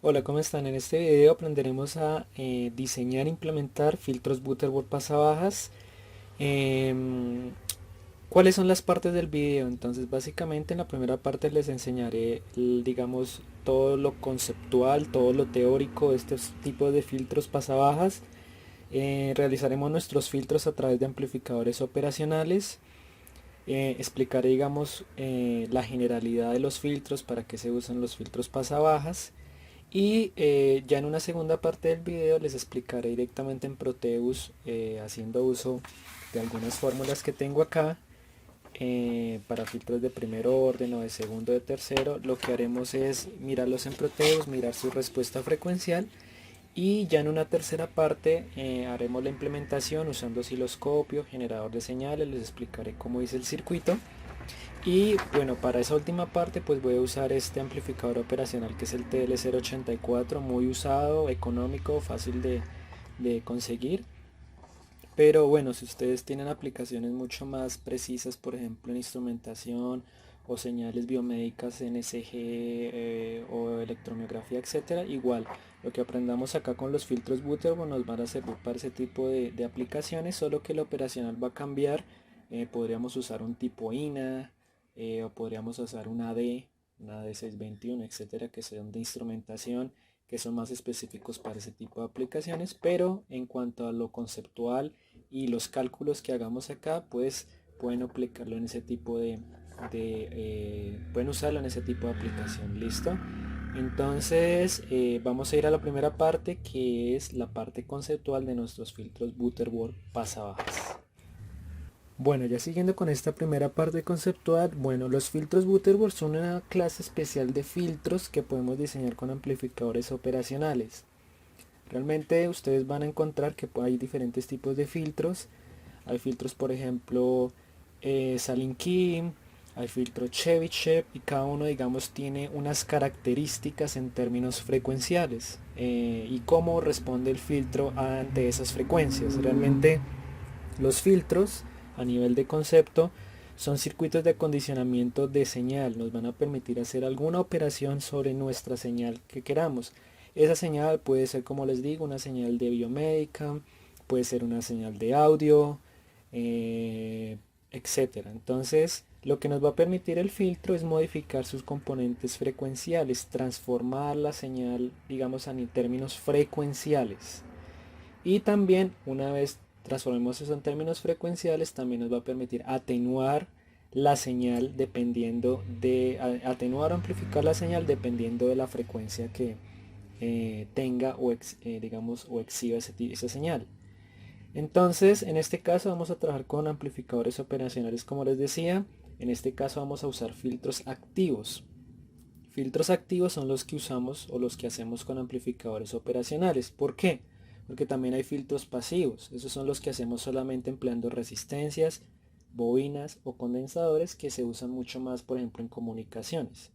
Hola, ¿cómo están? En este video aprenderemos a diseñar e implementar filtros Butterworth pasabajas. Em, ¿Cuáles son las partes del video? Entonces, básicamente en la primera parte les enseñaré, digamos, todo lo conceptual, todo lo teórico de estos tipos de filtros pasabajas. Realizaremos nuestros filtros a través de amplificadores operacionales. Explicaré, digamos, la generalidad de los filtros, para qué se usan los filtros pasabajas. Y ya en una segunda parte del video les explicaré directamente en Proteus, haciendo uso de algunas fórmulas que tengo acá, para filtros de primer orden o de segundo o de tercero. Lo que haremos es mirarlos en Proteus, mirar su respuesta frecuencial, y ya en una tercera parte haremos la implementación usando osciloscopio, generador de señales. Les explicaré cómo hice el circuito. Y bueno, para esa última parte pues voy a usar este amplificador operacional que es el TL084, muy usado, económico, fácil de conseguir. Pero bueno, si ustedes tienen aplicaciones mucho más precisas, por ejemplo en instrumentación o señales biomédicas, NSG, o electromiografía, etcétera, igual lo que aprendamos acá con los filtros Butterworth nos van a servir para ese tipo de aplicaciones, solo que el operacional va a cambiar. Podríamos usar un tipo INA, o podríamos usar una AD621, etcétera, que son de instrumentación, que son más específicos para ese tipo de aplicaciones. Pero en cuanto a lo conceptual y los cálculos que hagamos acá, pues pueden aplicarlo en ese tipo pueden usarlo en ese tipo de aplicación. Listo. Entonces vamos a ir a la primera parte, que es la parte conceptual de nuestros filtros Butterworth pasabajas. Bueno, ya siguiendo con esta primera parte conceptual, bueno, los filtros Butterworth son una clase especial de filtros que podemos diseñar con amplificadores operacionales. Realmente ustedes van a encontrar que hay diferentes tipos de filtros. Hay filtros, por ejemplo, Saline-Kim, hay filtro Chebyshev, y cada uno, digamos, tiene unas características en términos frecuenciales, y cómo responde el filtro ante esas frecuencias. Realmente los filtros, a nivel de concepto, son circuitos de acondicionamiento de señal. Nos van a permitir hacer alguna operación sobre nuestra señal que queramos. Esa señal puede ser, como les digo, una señal de biomédica, puede ser una señal de audio, etcétera. Entonces, lo que nos va a permitir el filtro es modificar sus componentes frecuenciales, transformar la señal, digamos, en términos frecuenciales. Y también, una vez transformemos eso en términos frecuenciales, también nos va a permitir atenuar la señal dependiendo de, atenuar o amplificar la señal dependiendo de la frecuencia que tenga digamos, o exhiba esa señal. Entonces, en este caso vamos a trabajar con amplificadores operacionales, como les decía. En este caso vamos a usar filtros activos. Filtros activos son los que usamos o los que hacemos con amplificadores operacionales. ¿Por qué? Porque también hay filtros pasivos. Esos son los que hacemos solamente empleando resistencias, bobinas o condensadores, que se usan mucho más, por ejemplo, en comunicaciones.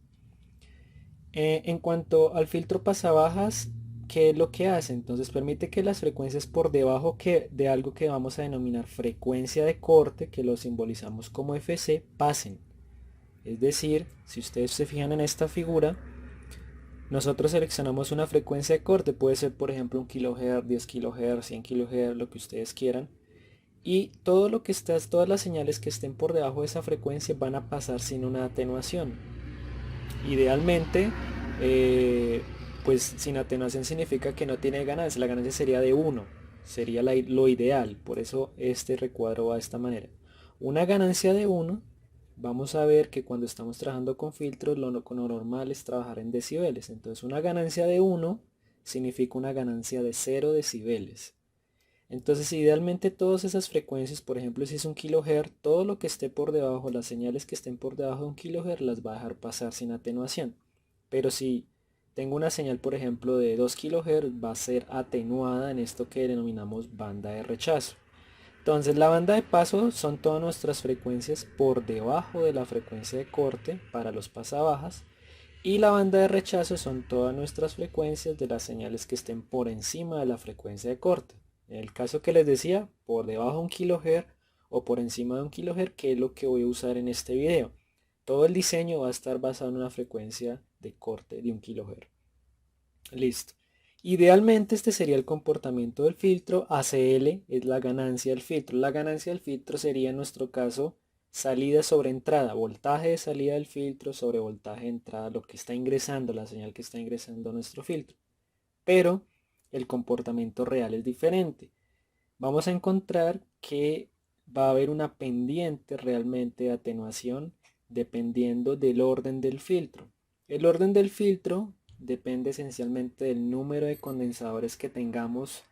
En cuanto al filtro pasabajas, ¿qué es lo que hace? Entonces permite que las frecuencias por debajo de algo que vamos a denominar frecuencia de corte, que lo simbolizamos como FC, pasen. Es decir, si ustedes se fijan en esta figura, nosotros seleccionamos una frecuencia de corte, puede ser por ejemplo 1 kHz, 10 kHz, 100 kHz, lo que ustedes quieran. Y todo lo que está, todas las señales que estén por debajo de esa frecuencia van a pasar sin una atenuación. Idealmente, eh, pues sin atenuación significa que no tiene ganancia, la ganancia sería de 1, sería lo ideal. Por eso este recuadro va de esta manera. Una ganancia de 1. Vamos a ver que cuando estamos trabajando con filtros, lo normal es trabajar en decibeles. Entonces una ganancia de 1 significa una ganancia de 0 decibeles. Entonces idealmente todas esas frecuencias, por ejemplo si es 1 kHz, todo lo que esté por debajo, las señales que estén por debajo de 1 kHz las va a dejar pasar sin atenuación. Pero si tengo una señal, por ejemplo, de 2 kHz, va a ser atenuada en esto que denominamos banda de rechazo. Entonces la banda de paso son todas nuestras frecuencias por debajo de la frecuencia de corte para los pasabajas, y la banda de rechazo son todas nuestras frecuencias de las señales que estén por encima de la frecuencia de corte. En el caso que les decía, por debajo de 1 kHz o por encima de 1 kHz, que es lo que voy a usar en este video. Todo el diseño va a estar basado en una frecuencia de corte de 1 kHz. Listo. Idealmente este sería el comportamiento del filtro. ACL es la ganancia del filtro. La ganancia del filtro sería en nuestro caso salida sobre entrada, voltaje de salida del filtro sobre voltaje de entrada, lo que está ingresando, la señal que está ingresando a nuestro filtro. Pero el comportamiento real es diferente. Vamos a encontrar que va a haber una pendiente realmente de atenuación dependiendo del orden del filtro. El orden del filtro depende esencialmente del número de condensadores que tengamos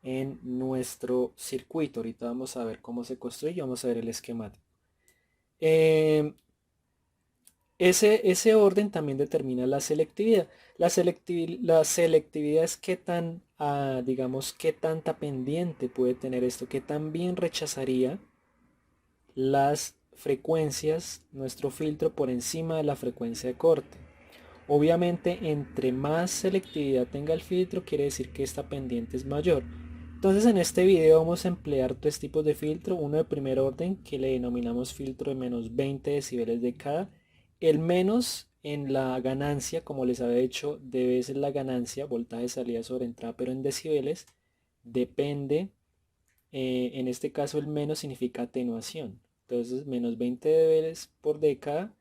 en nuestro circuito. Ahorita vamos a ver cómo se construye, vamos a ver el esquemático. Ese orden también determina la selectividad. La selectividad es qué tan, digamos, qué tanta pendiente puede tener esto, qué tan bien rechazaría las frecuencias nuestro filtro por encima de la frecuencia de corte. Obviamente, entre más selectividad tenga el filtro, quiere decir que esta pendiente es mayor. Entonces en este video vamos a emplear tres tipos de filtro. Uno de primer orden que le denominamos filtro de menos 20 decibeles de cada. El menos en la ganancia, como les había dicho, debe ser la ganancia, voltaje de salida sobre entrada, pero en decibeles depende, en este caso el menos significa atenuación. Entonces menos 20 decibeles por década.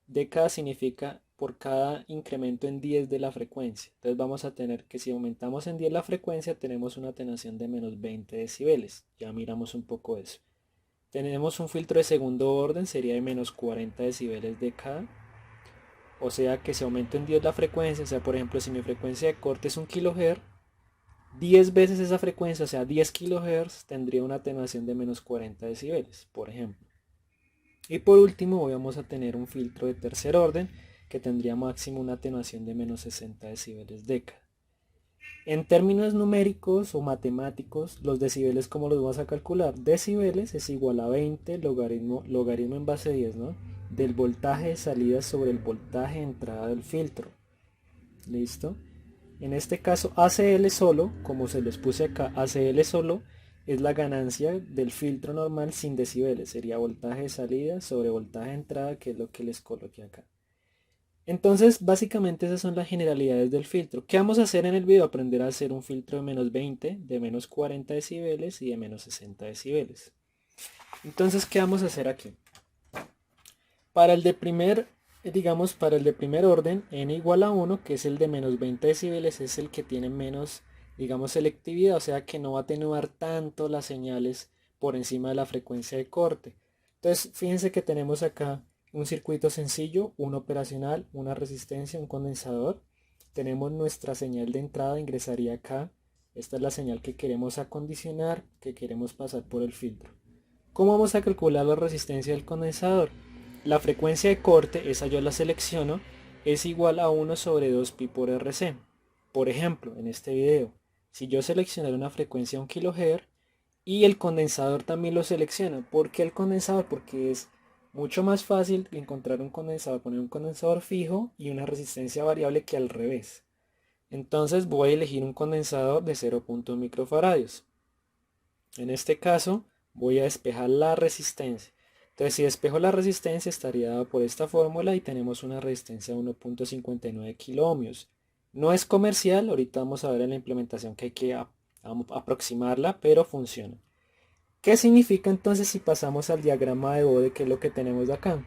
Década significa por cada incremento en 10 de la frecuencia. Entonces vamos a tener que si aumentamos en 10 la frecuencia tenemos una atenuación de menos 20 decibeles. Ya miramos un poco eso. Tenemos un filtro de segundo orden, sería de menos 40 decibeles de cada. O sea que si aumento en 10 la frecuencia, o sea por ejemplo si mi frecuencia de corte es 1 kHz, 10 veces esa frecuencia, o sea 10 kHz, tendría una atenuación de menos 40 decibeles, por ejemplo. Y por último vamos a tener un filtro de tercer orden que tendría máximo una atenuación de menos 60 decibeles década. En términos numéricos o matemáticos, los decibeles, ¿cómo los vamos a calcular? Decibeles es igual a 20 logaritmo en base 10, ¿no? Del voltaje de salida sobre el voltaje de entrada del filtro. ¿Listo? En este caso ACL solo, como se les puse acá, ACL solo es la ganancia del filtro normal sin decibeles. Sería voltaje de salida sobre voltaje de entrada, que es lo que les coloqué acá. Entonces, básicamente esas son las generalidades del filtro. ¿Qué vamos a hacer en el video? Aprender a hacer un filtro de menos 20, de menos 40 decibeles y de menos 60 decibeles. Entonces, ¿qué vamos a hacer aquí? Para el de primer, digamos, para el de primer orden, n igual a 1, que es el de menos 20 decibeles, es el que tiene menos, digamos, selectividad, o sea que no va a atenuar tanto las señales por encima de la frecuencia de corte. Entonces, fíjense que tenemos acá un circuito sencillo, un operacional, una resistencia, un condensador. Tenemos nuestra señal de entrada, ingresaría acá. Esta es la señal que queremos acondicionar, que queremos pasar por el filtro. ¿Cómo vamos a calcular la resistencia del condensador? La frecuencia de corte, esa yo la selecciono, es igual a 1 sobre 2pi por RC. Por ejemplo, en este video, si yo seleccionara una frecuencia de 1 kHz y el condensador también lo selecciono. ¿Por qué el condensador? Porque es mucho más fácil encontrar un condensador, poner un condensador fijo y una resistencia variable que al revés. Entonces voy a elegir un condensador de 0.1 microfarads. En este caso voy a despejar la resistencia. Entonces si despejo la resistencia estaría dado por esta fórmula y tenemos una resistencia de 1.59 kiloohmios. No es comercial, ahorita vamos a ver en la implementación que hay que aproximarla, pero funciona. ¿Qué significa entonces si pasamos al diagrama de Bode, que es lo que tenemos de acá?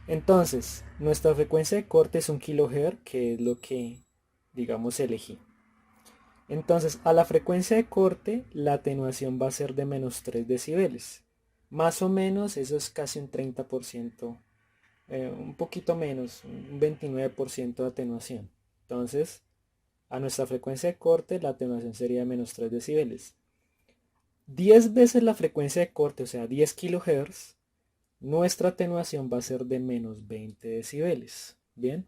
Entonces, nuestra frecuencia de corte es 1 kHz, que es lo que, digamos, elegí. Entonces, a la frecuencia de corte, la atenuación va a ser de menos 3 decibeles. Más o menos, eso es casi un 30%, un poquito menos, un 29% de atenuación. Entonces, a nuestra frecuencia de corte, la atenuación sería de menos 3 decibeles. 10 veces la frecuencia de corte, o sea, 10 kHz, nuestra atenuación va a ser de menos 20 decibeles. Bien.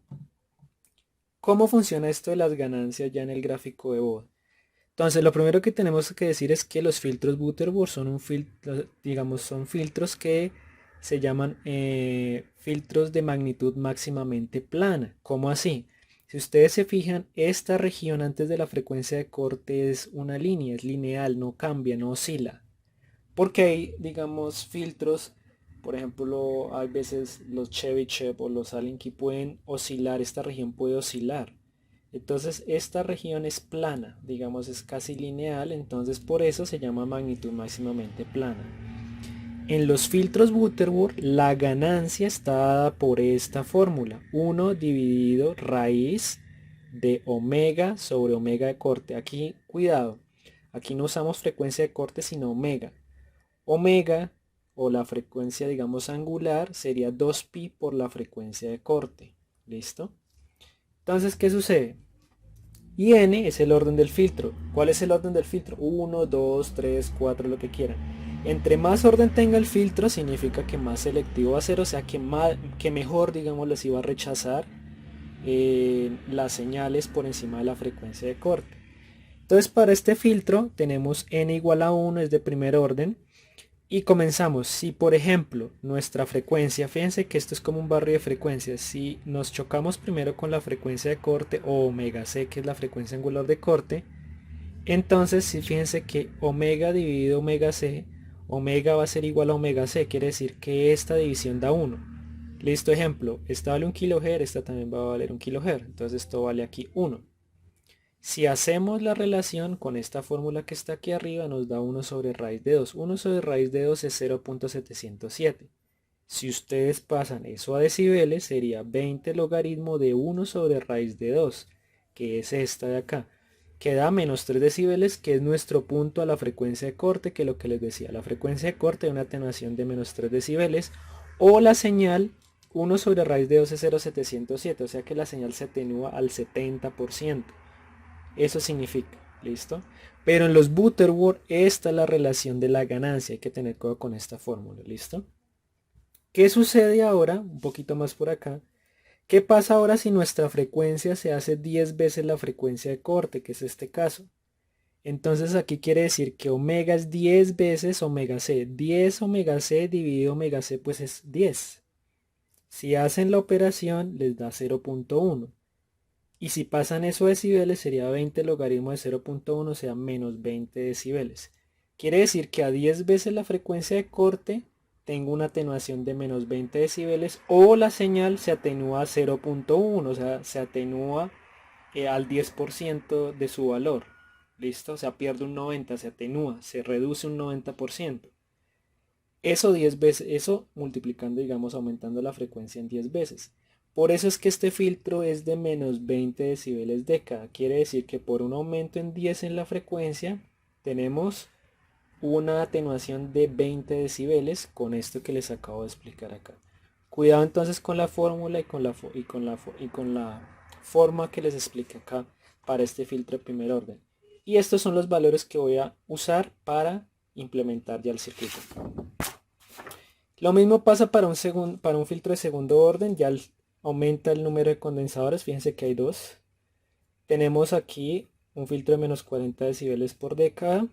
¿Cómo funciona esto de las ganancias ya en el gráfico de Bode? Entonces, lo primero que tenemos que decir es que los filtros Butterworth son un filtro, digamos, son filtros que se llaman filtros de magnitud máximamente plana. ¿Cómo así? Si ustedes se fijan, esta región antes de la frecuencia de corte es una línea, es lineal, no cambia, no oscila. Porque hay, digamos, filtros, por ejemplo, hay veces los Chebyshev o los Allen que pueden oscilar, esta región puede oscilar. Entonces esta región es plana, digamos es casi lineal, entonces por eso se llama magnitud máximamente plana. En los filtros Butterworth la ganancia está dada por esta fórmula, 1 dividido raíz de omega sobre omega de corte. Aquí cuidado, aquí no usamos frecuencia de corte sino omega. Omega o la frecuencia digamos angular sería 2pi por la frecuencia de corte. ¿Listo? Entonces, ¿qué sucede? Y n es el orden del filtro. ¿Cuál es el orden del filtro? 1, 2, 3, 4, lo que quieran. Entre más orden tenga el filtro significa que más selectivo va a ser, o sea que mejor, digamos, les iba a rechazar las señales por encima de la frecuencia de corte. Entonces para este filtro tenemos n igual a 1, es de primer orden. Y comenzamos. Si por ejemplo nuestra frecuencia, fíjense que esto es como un barrio de frecuencias, si nos chocamos primero con la frecuencia de corte o omega c, que es la frecuencia angular de corte, entonces si fíjense que omega dividido omega c, omega va a ser igual a omega c, quiere decir que esta división da 1. Listo, ejemplo, esta vale 1 kHz, esta también va a valer 1 kHz, entonces esto vale aquí 1. Si hacemos la relación con esta fórmula que está aquí arriba, nos da 1 sobre raíz de 2. 1 sobre raíz de 2 es 0.707. Si ustedes pasan eso a decibeles, sería 20 logaritmo de 1 sobre raíz de 2, que es esta de acá, que da menos 3 decibeles, que es nuestro punto a la frecuencia de corte, que es lo que les decía. La frecuencia de corte de una atenuación de menos 3 decibeles, o la señal 1 sobre raíz de 2 es 0.707, o sea que la señal se atenúa al 70%. Eso significa, ¿listo? Pero en los Butterworth esta es la relación de la ganancia, hay que tener cuidado con esta fórmula, ¿listo? ¿Qué sucede ahora? Un poquito más por acá. ¿Qué pasa ahora si nuestra frecuencia se hace 10 veces la frecuencia de corte, que es este caso? Entonces aquí quiere decir que omega es 10 veces omega c. 10 omega c dividido omega c pues es 10. Si hacen la operación les da 0.1. Y si pasan eso a decibeles sería 20 logaritmo de 0.1, o sea menos 20 decibeles. Quiere decir que a 10 veces la frecuencia de corte tengo una atenuación de menos 20 decibeles o la señal se atenúa a 0.1, o sea se atenúa al 10% de su valor. ¿Listo? O sea pierde un 90, se atenúa, se reduce un 90%. Eso 10 veces, eso multiplicando, digamos, aumentando la frecuencia en 10 veces. Por eso es que este filtro es de menos 20 decibeles década. Quiere decir que por un aumento en 10 en la frecuencia tenemos una atenuación de 20 decibeles con esto que les acabo de explicar acá. Cuidado entonces con la fórmula y con la forma que les expliqué acá para este filtro de primer orden. Y estos son los valores que voy a usar para implementar ya el circuito. Lo mismo pasa para un filtro de segundo orden, ya aumenta el número de condensadores, fíjense que hay dos. Tenemos aquí un filtro de menos 40 decibeles por década.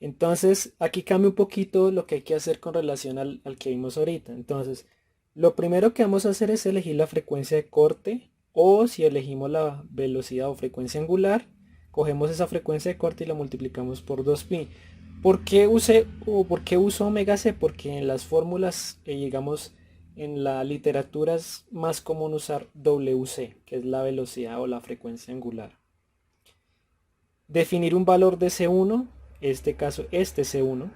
Entonces aquí cambia un poquito lo que hay que hacer con relación al que vimos ahorita. Entonces lo primero que vamos a hacer es elegir la frecuencia de corte, o si elegimos la velocidad o frecuencia angular, cogemos esa frecuencia de corte y la multiplicamos por 2pi. ¿Por qué uso omega c? Porque en las fórmulas, digamos, en la literatura es más común usar WC, que es la velocidad o la frecuencia angular. Definir un valor de C1, este caso este C1,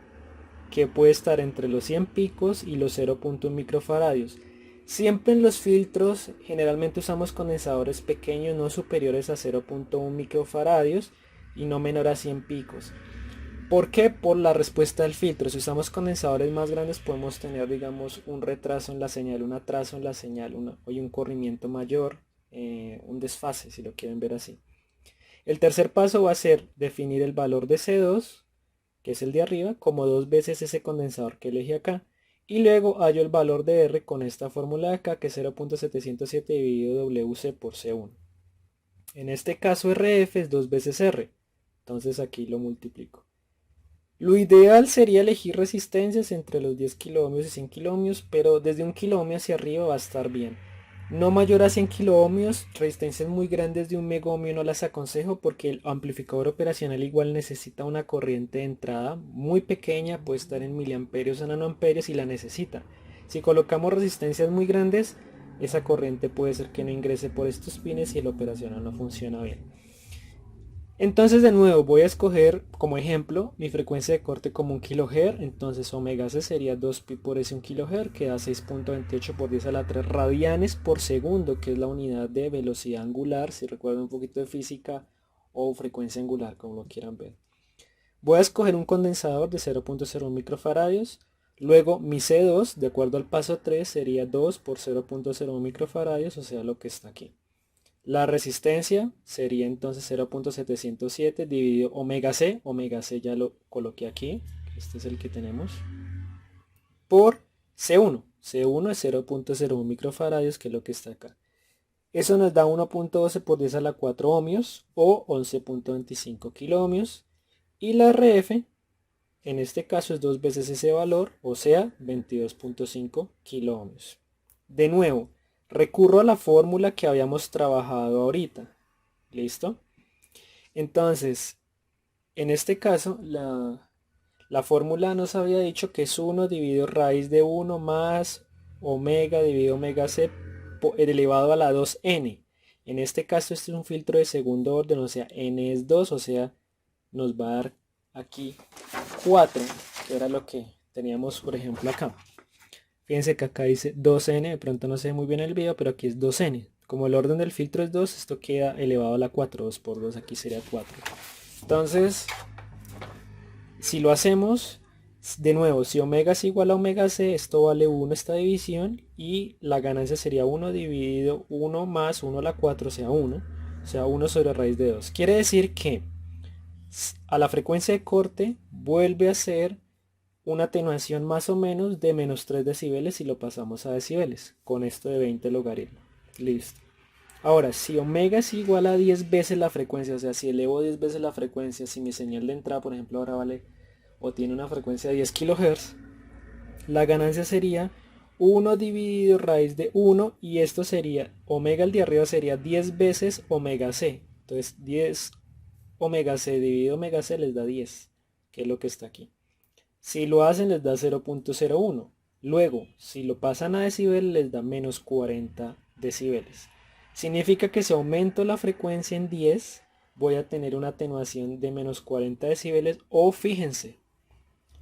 que puede estar entre los 100 picos y los 0.1 microfaradios. Siempre en los filtros generalmente usamos condensadores pequeños, no superiores a 0.1 microfaradios y no menor a 100 picos. ¿Por qué? Por la respuesta del filtro. Si usamos condensadores más grandes podemos tener, digamos, un retraso en la señal, un atraso en la señal, un corrimiento mayor, un desfase, si lo quieren ver así. El tercer paso va a ser definir el valor de C2, que es el de arriba, como 2 veces ese condensador que elegí acá. Y luego hallo el valor de R con esta fórmula de acá, que es 0.707 dividido WC por C1. En este caso RF es 2 veces R. Entonces aquí lo multiplico. Lo ideal sería elegir resistencias entre los 10 kΩ y 100 kΩ, pero desde 1 kΩ hacia arriba va a estar bien. No mayor a 100 kΩ, resistencias muy grandes de 1 megohmio no las aconsejo porque el amplificador operacional igual necesita una corriente de entrada muy pequeña, puede estar en miliamperios o nanoamperios y la necesita. Si colocamos resistencias muy grandes, esa corriente puede ser que no ingrese por estos pines y el operacional no funciona bien. Entonces de nuevo voy a escoger como ejemplo mi frecuencia de corte como 1 kHz, entonces omega c sería 2pi por ese 1 kHz, que da 6.28 por 10 a la 3 radianes por segundo, que es la unidad de velocidad angular, si recuerdan un poquito de física, o frecuencia angular, como lo quieran ver. Voy a escoger un condensador de 0.01 microfaradios, luego mi C2, de acuerdo al paso 3, sería 2 por 0.01 microfaradios, o sea lo que está aquí. La resistencia sería entonces 0.707 dividido omega c ya lo coloqué aquí, este es el que tenemos, por C1. C1 es 0.01 microfaradios, que es lo que está acá. Eso nos da 1.12 por 10 a la 4 ohmios o 11.25 kiloohmios. Y la RF, en este caso es 2 veces ese valor, o sea 22.5 kiloohmios. De nuevo, recurro a la fórmula que habíamos trabajado ahorita. ¿Listo? Entonces, en este caso, la fórmula nos había dicho que es 1 dividido raíz de 1 más omega dividido omega c elevado a la 2n. En este caso, este es un filtro de segundo orden, o sea, n es 2, o sea, nos va a dar aquí 4, que era lo que teníamos, por ejemplo, acá. Fíjense que acá dice 2n, de pronto no se ve muy bien el video, pero aquí es 2n. Como el orden del filtro es 2, esto queda elevado a la 4, 2 por 2, aquí sería 4. Entonces, si lo hacemos, de nuevo, si omega es igual a omega c, esto vale 1 esta división, y la ganancia sería 1 dividido 1 más 1 a la 4, o sea 1. O sea 1 sobre raíz de 2. Quiere decir que a la frecuencia de corte vuelve a ser una atenuación más o menos de menos 3 decibeles si lo pasamos a decibeles, con esto de 20 logaritmo. Listo. Ahora, si omega es igual a 10 veces la frecuencia, o sea, si elevo 10 veces la frecuencia, si mi señal de entrada, por ejemplo, ahora vale o tiene una frecuencia de 10 kHz, la ganancia sería 1 dividido raíz de 1, y esto sería, omega el de arriba sería 10 veces omega c. Entonces 10 omega c dividido omega c les da 10, que es lo que está aquí. Si lo hacen les da 0.01. Luego, si lo pasan a decibel les da menos 40 decibeles. Significa que si aumento la frecuencia en 10, voy a tener una atenuación de menos 40 decibeles. O fíjense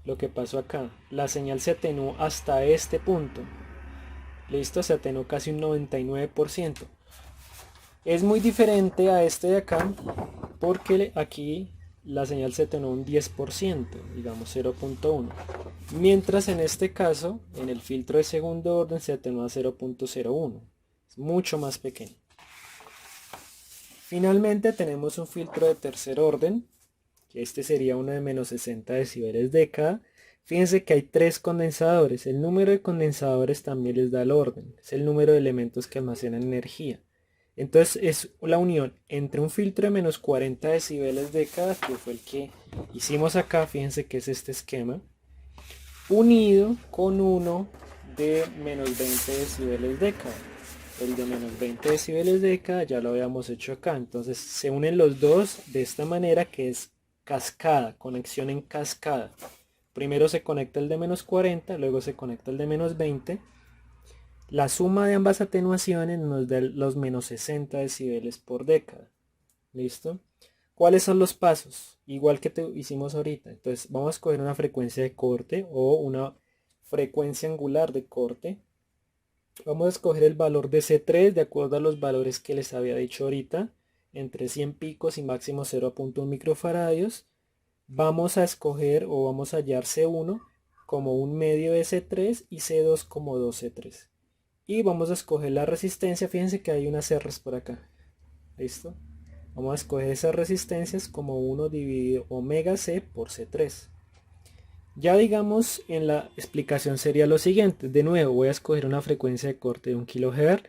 lo que pasó acá. La señal se atenuó hasta este punto. Listo, se atenuó casi un 99%. Es muy diferente a este de acá, porque aquí la señal se atenuó un 10%, digamos 0.1. Mientras en este caso, en el filtro de segundo orden se atenúa a 0.01. Es mucho más pequeño. Finalmente tenemos un filtro de tercer orden, que este sería uno de menos 60 decibeles década. Fíjense que hay 3 condensadores. El número de condensadores también les da el orden. Es el número de elementos que almacenan energía. Entonces es la unión entre un filtro de menos 40 decibeles década, que fue el que hicimos acá, fíjense que es este esquema, unido con uno de menos 20 decibeles década. El de menos 20 decibeles década ya lo habíamos hecho acá. Entonces se unen los dos de esta manera, que es cascada, conexión en cascada. Primero se conecta el de menos 40, luego se conecta el de menos 20. La suma de ambas atenuaciones nos da los menos 60 decibeles por década. ¿Listo? ¿Cuáles son los pasos? Igual que hicimos ahorita. Entonces vamos a escoger una frecuencia de corte o una frecuencia angular de corte. Vamos a escoger el valor de C3 de acuerdo a los valores que les había dicho ahorita, entre 100 picos y máximo 0.1 microfaradios. Vamos a escoger o vamos a hallar C1 como un medio de C3 y C2 como 2C3. Y vamos a escoger la resistencia. Fíjense que hay unas R's por acá. ¿Listo? Vamos a escoger esas resistencias como 1 dividido omega c por C3. Ya digamos, en la explicación sería lo siguiente. De nuevo voy a escoger una frecuencia de corte de 1 kHz.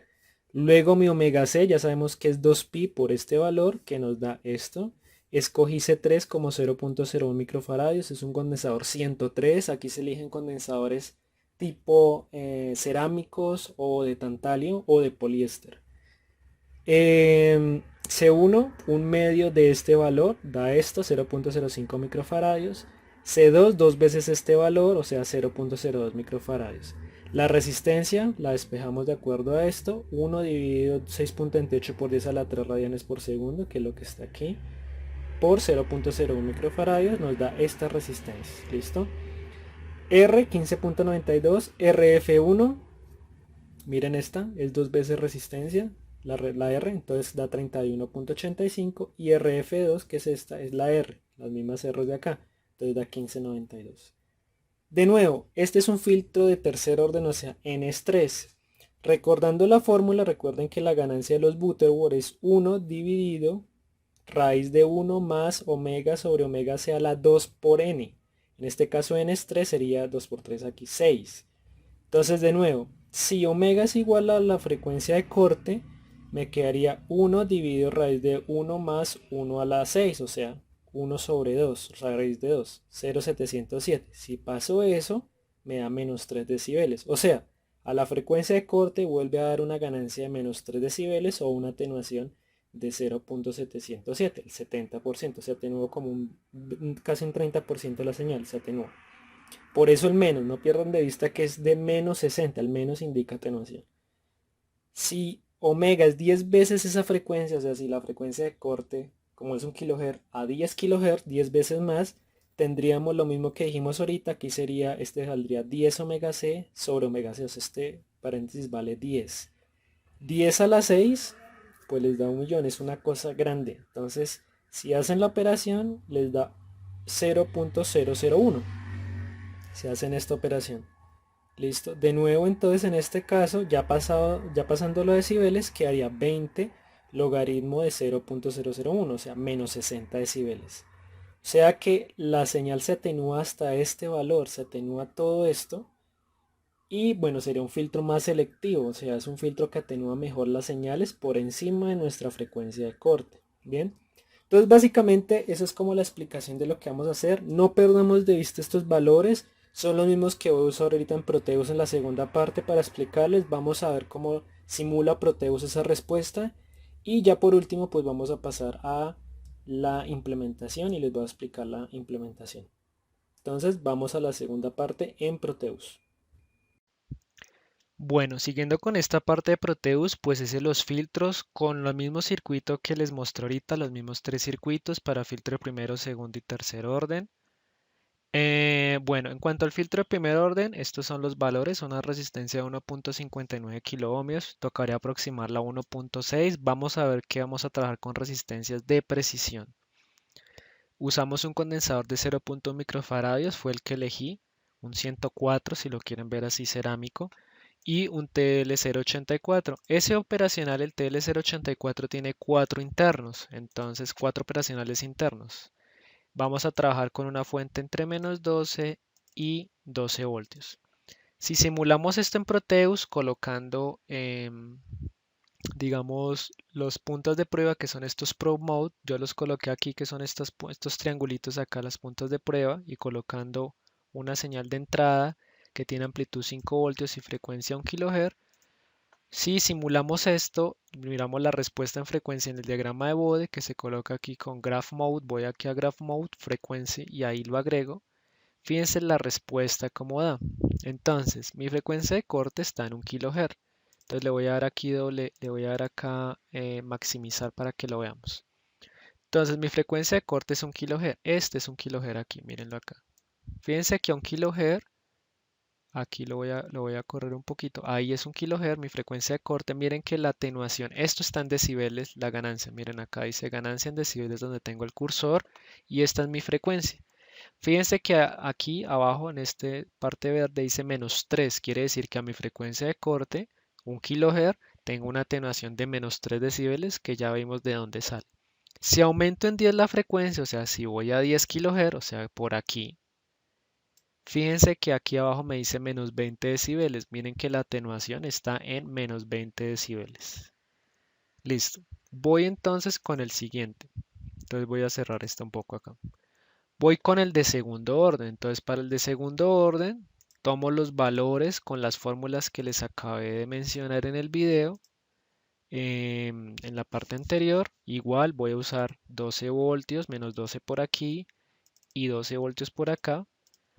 Luego mi omega c ya sabemos que es 2pi por este valor que nos da esto. Escogí C3 como 0.01 microfaradios. Es un condensador 103. Aquí se eligen condensadores tipo cerámicos o de tantalio o de poliéster. C1, un medio de este valor, da esto, 0.05 microfaradios. C2, 2 veces este valor, o sea 0.02 microfaradios. La resistencia la despejamos de acuerdo a esto. 1 dividido 6.28 por 10 a la 3 radianes por segundo, que es lo que está aquí, por 0.01 microfaradios nos da esta resistencia. ¿Listo? R 15.92, RF1, miren esta, es 2 veces resistencia, la R, entonces da 31.85 y RF2, que es esta, es la R, las mismas R de acá, entonces da 15.92. De nuevo, este es un filtro de tercer orden, o sea, en estrés. Recordando la fórmula, recuerden que la ganancia de los Butterworth es 1 dividido raíz de 1 más omega sobre omega c a la 2 por n. En este caso n es 3, sería 2 por 3 aquí 6. Entonces de nuevo, si omega es igual a la frecuencia de corte, me quedaría 1 dividido raíz de 1 más 1 a la 6, o sea, 1 sobre 2, raíz de 2, 0,707. Si paso eso, me da menos 3 decibeles. O sea, a la frecuencia de corte vuelve a dar una ganancia de menos 3 decibeles o una atenuación de 0.707, el 70%. Se atenuó como casi un 30% de la señal, se atenuó. Por eso el menos, no pierdan de vista que es de menos 60, el menos indica atenuación. Si omega es 10 veces esa frecuencia, o sea, si la frecuencia de corte, como es un kilohertz, a 10 kilohertz, 10 veces más, tendríamos lo mismo que dijimos ahorita, aquí sería, este saldría 10 omega c sobre omega c, o sea, este paréntesis vale 10. 10 a la 6, pues les da 1.000.000, es una cosa grande. Entonces, si hacen la operación, les da 0.001. Si hacen esta operación. Listo. De nuevo, entonces, en este caso, ya pasando los decibeles, quedaría 20 logaritmo de 0.001, o sea, menos 60 decibeles. O sea que la señal se atenúa hasta este valor, se atenúa todo esto. Y bueno, sería un filtro más selectivo, o sea, es un filtro que atenúa mejor las señales por encima de nuestra frecuencia de corte. Bien. Entonces, básicamente, esa es como la explicación de lo que vamos a hacer. No perdamos de vista estos valores. Son los mismos que voy a usar ahorita en Proteus en la segunda parte para explicarles. Vamos a ver cómo simula Proteus esa respuesta. Y ya por último, pues vamos a pasar a la implementación y les voy a explicar la implementación. Entonces, vamos a la segunda parte en Proteus. Bueno, siguiendo con esta parte de Proteus, pues es de los filtros con el mismo circuito que les mostré ahorita, los mismos tres circuitos para filtro de primero, segundo y tercer orden. Bueno, en cuanto al filtro de primer orden, estos son los valores, una resistencia de 1.59 kiloohmios, tocaría aproximarla a 1.6. Vamos a ver que vamos a trabajar con resistencias de precisión. Usamos un condensador de 0.1 microfaradios, fue el que elegí, un 104 si lo quieren ver así cerámico, y un TL084. Ese operacional, el TL084, tiene 4 internos, entonces 4 operacionales internos. Vamos a trabajar con una fuente entre menos 12 y 12 voltios. Si simulamos esto en Proteus colocando, digamos, los puntos de prueba que son estos Probe Mode, yo los coloqué aquí que son estos triangulitos acá, las puntas de prueba, y colocando una señal de entrada que tiene amplitud 5 voltios y frecuencia 1 kHz. Si simulamos esto, miramos la respuesta en frecuencia en el diagrama de Bode que se coloca aquí con Graph Mode. Voy aquí a Graph Mode, frecuencia y ahí lo agrego. Fíjense la respuesta como da. Entonces, mi frecuencia de corte está en 1 kHz. Entonces le voy a dar aquí le voy a dar acá maximizar para que lo veamos. Entonces mi frecuencia de corte es 1 kHz. Este es 1 kHz aquí, mírenlo acá. Fíjense que a 1 kHz aquí lo voy a correr un poquito. Ahí es 1 kHz, mi frecuencia de corte. Miren que la atenuación, esto está en decibeles, la ganancia. Miren acá dice ganancia en decibeles donde tengo el cursor y esta es mi frecuencia. Fíjense que aquí abajo en esta parte verde dice menos 3. Quiere decir que a mi frecuencia de corte, 1 kHz, tengo una atenuación de menos 3 decibeles que ya vimos de dónde sale. Si aumento en 10 la frecuencia, o sea, si voy a 10 kHz, o sea, por aquí, fíjense que aquí abajo me dice menos 20 decibeles. Miren que la atenuación está en menos 20 decibeles. Listo. Voy entonces con el siguiente. Entonces voy a cerrar esto un poco acá. Voy con el de segundo orden. Entonces para el de segundo orden, tomo los valores con las fórmulas que les acabé de mencionar en el video. En la parte anterior, igual voy a usar 12 voltios, menos 12 por aquí y 12 voltios por acá.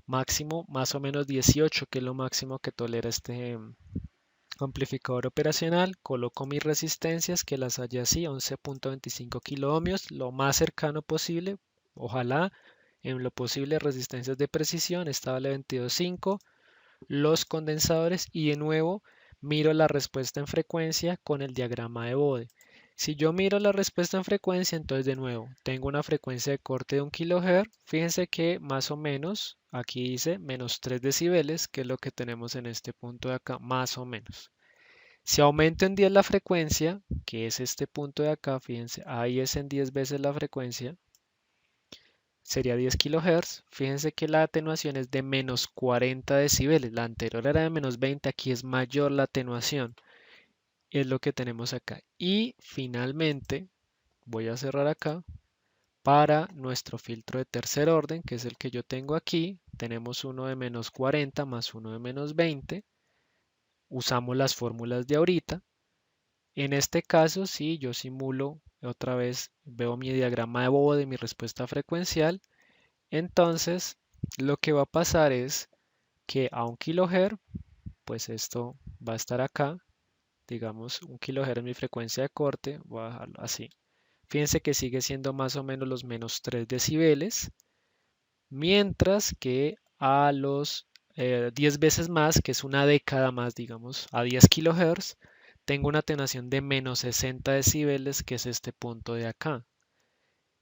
máximo más o menos 18, que es lo máximo que tolera este amplificador operacional. Coloco mis resistencias, que las haya así, 11.25 kiloohmios, lo más cercano posible, ojalá en lo posible resistencias de precisión, esta vale 22.5, los condensadores y de nuevo miro la respuesta en frecuencia con el diagrama de Bode. Si yo miro la respuesta en frecuencia, entonces de nuevo tengo una frecuencia de corte de 1 kHz. Fíjense que más o menos aquí dice menos 3 decibeles, que es lo que tenemos en este punto de acá, más o menos. Si aumento en 10 la frecuencia, que es este punto de acá, fíjense, ahí es en 10 veces la frecuencia, sería 10 kHz. Fíjense que la atenuación es de menos 40 decibeles. La anterior era de menos 20, aquí es mayor la atenuación. Es lo que tenemos acá. Y finalmente, voy a cerrar acá. Para nuestro filtro de tercer orden, que es el que yo tengo aquí, tenemos uno de menos 40 más uno de menos 20. Usamos las fórmulas de ahorita. En este caso, si yo simulo otra vez, veo mi diagrama de Bode, mi respuesta frecuencial, entonces lo que va a pasar es que a 1 kHz, pues esto va a estar acá, digamos 1 kHz es mi frecuencia de corte, voy a dejarlo así. Fíjense que sigue siendo más o menos los menos 3 decibeles, mientras que a los 10 veces más, que es una década más, digamos, a 10 kHz, tengo una atenuación de menos 60 decibeles, que es este punto de acá.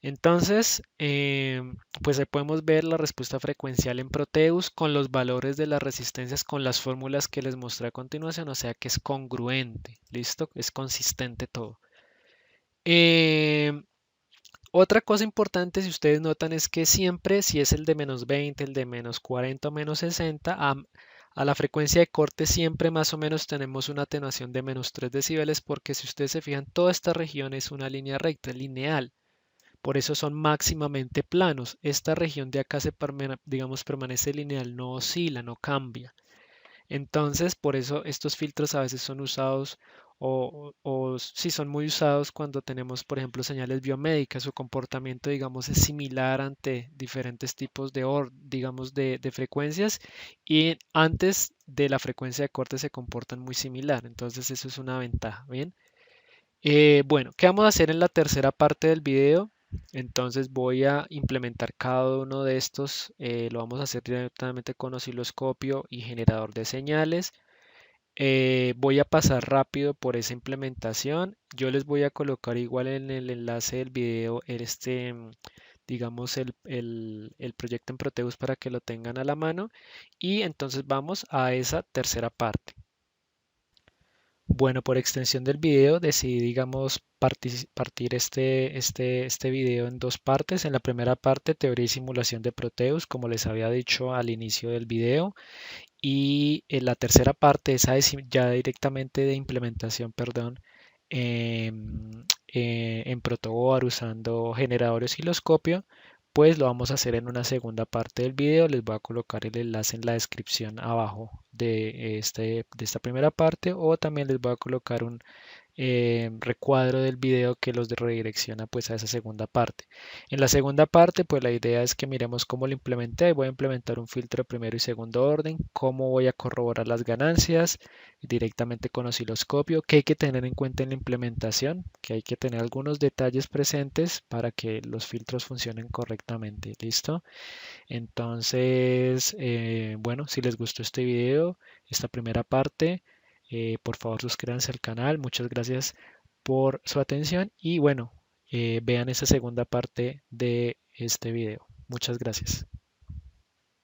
Entonces, pues ahí podemos ver la respuesta frecuencial en Proteus con los valores de las resistencias con las fórmulas que les mostré a continuación, o sea que es congruente, ¿listo? Es consistente todo. Otra cosa importante, si ustedes notan, es que siempre, si es el de menos 20, el de menos 40 o menos 60, a la frecuencia de corte siempre más o menos tenemos una atenuación de menos 3 decibeles, porque si ustedes se fijan, toda esta región es una línea recta, lineal. Por eso son máximamente planos. Esta región de acá digamos, permanece lineal, no oscila, no cambia. Entonces, por eso estos filtros a veces son usados o sí son muy usados cuando tenemos, por ejemplo, señales biomédicas. Su comportamiento, digamos, es similar ante diferentes tipos digamos, de frecuencias, y antes de la frecuencia de corte se comportan muy similar. Entonces, eso es una ventaja, ¿bien? Bueno, ¿qué vamos a hacer en la tercera parte del video? Entonces voy a implementar cada uno de estos, lo vamos a hacer directamente con osciloscopio y generador de señales. Voy a pasar rápido por esa implementación. Yo les voy a colocar igual en el enlace del video digamos, el proyecto en Proteus para que lo tengan a la mano. Y entonces vamos a esa tercera parte. Bueno, por extensión del video decidí, digamos, partir este video en dos partes. En la primera parte, teoría y simulación de Proteus, como les había dicho al inicio del video. Y en la tercera parte, esa es ya directamente de implementación, perdón, en Protoboard usando generador osciloscopio, pues lo vamos a hacer en una segunda parte del video. Les voy a colocar el enlace en la descripción abajo de esta primera parte, o también les voy a colocar un recuadro del video que los redirecciona pues a esa segunda parte. En la segunda parte pues la idea es que miremos cómo lo implementé. Voy a implementar un filtro de primero y segundo orden, cómo voy a corroborar las ganancias directamente con osciloscopio, qué hay que tener en cuenta en la implementación, que hay que tener algunos detalles presentes para que los filtros funcionen correctamente. ¿Listo? Entonces, bueno, si les gustó este video, esta primera parte, por favor suscríbanse al canal. Muchas gracias por su atención y bueno, vean esa segunda parte de este video. Muchas gracias.